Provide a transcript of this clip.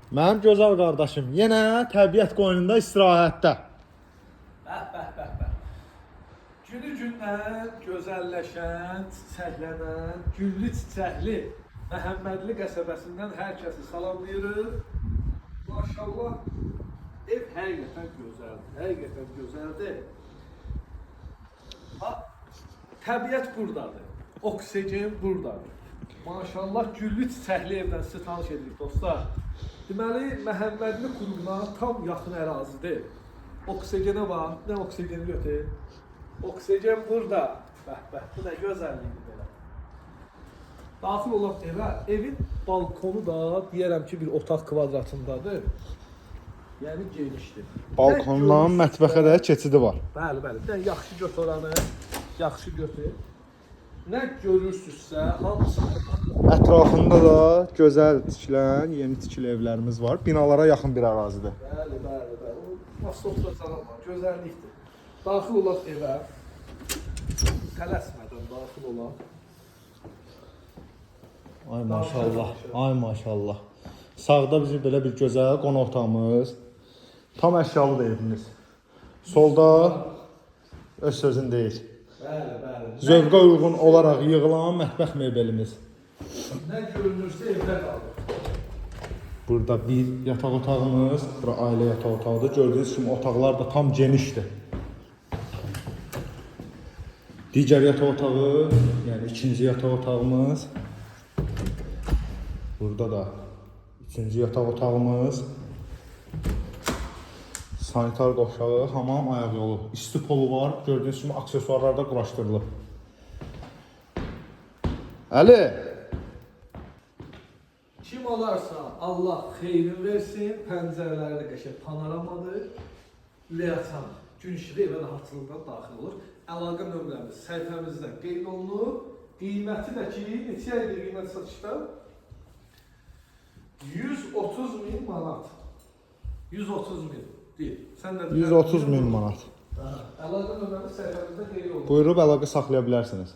Mənim gözəl qardaşım yenə təbiət qoynunda istirahətdə. Bəh. Günü-gündən gözəlləşən, çiçəklənən, güllü çiçəkli Məhəmmədli qəsəbəsindən hər kəsi salamlayırıq. Maşallah, ev həqiqətən gözəldir. Təbiət buradadır, oksigen buradadır. Maşallah, güllü çiçəkli evdən sizi tanış edirik dostlar. Deməli, Məhəmmədli qurumuna tam yaxın ərazidir. Oksigenə var, nə oksigeni götür? Oksigen burada. Bəh, bu nə gözəllikdir belə. Daxil olaq evə, evin balkonu da deyərəm ki, bir otaq kvadratındadır. Yəni genişdir. Balkondan mətbəxə də keçidi var. Bəli. Sən yaxşı götür oranı, yaxşı götür. Nə görürsünüzsə, hamısı. Ətrafında da gözəl tikilən, yeni tikili evlərimiz var. Binalara yaxın bir ərazidir. Bəli. Nasıl oturacaq amma, gözəllikdir. Daxil olaq evə. Tələsmədən daxil olaq. Ay maşallah. Sağda bizim belə bir gözəl qonaq otağımız. Tam əşyalı da evimiz. Solda öz sözün deyil. Bəli. Zövqə uyğun olaraq yığılan mətbəx mebelimiz. Nə görünürsə evdə qalır. Burada bir yataq otağımız, bura ailə yataq otağıdır. Gördüyünüz kimi otaqlar da tam genişdir. Digər yataq otağı, yəni ikinci yataq otağımız. Burada da üçüncü yataq otağımız. Sanitar qoşağı, hamam, ayaq yolu. İsti polu var. Gördüyünüz kimi aksesuarlar da quraşdırılıb. Əli! Kim alarsa Allah xeyrin versin, pəncərələri də qəşəng panoramadır. Ürək açan gün işığı evə rahatçılıqla daxil olur. Əlaqə nömrəmiz səhifəmizdə qeyd olunur. Qiyməti də ki, neçə aydır qiymət satışda? 130.000 manat. 130.000 deyil. 130.000 manat. Əlaqə nömrəmiz səhifəmizdə qeyd olunur. Buyurub əlaqə saxlaya bilərsiniz.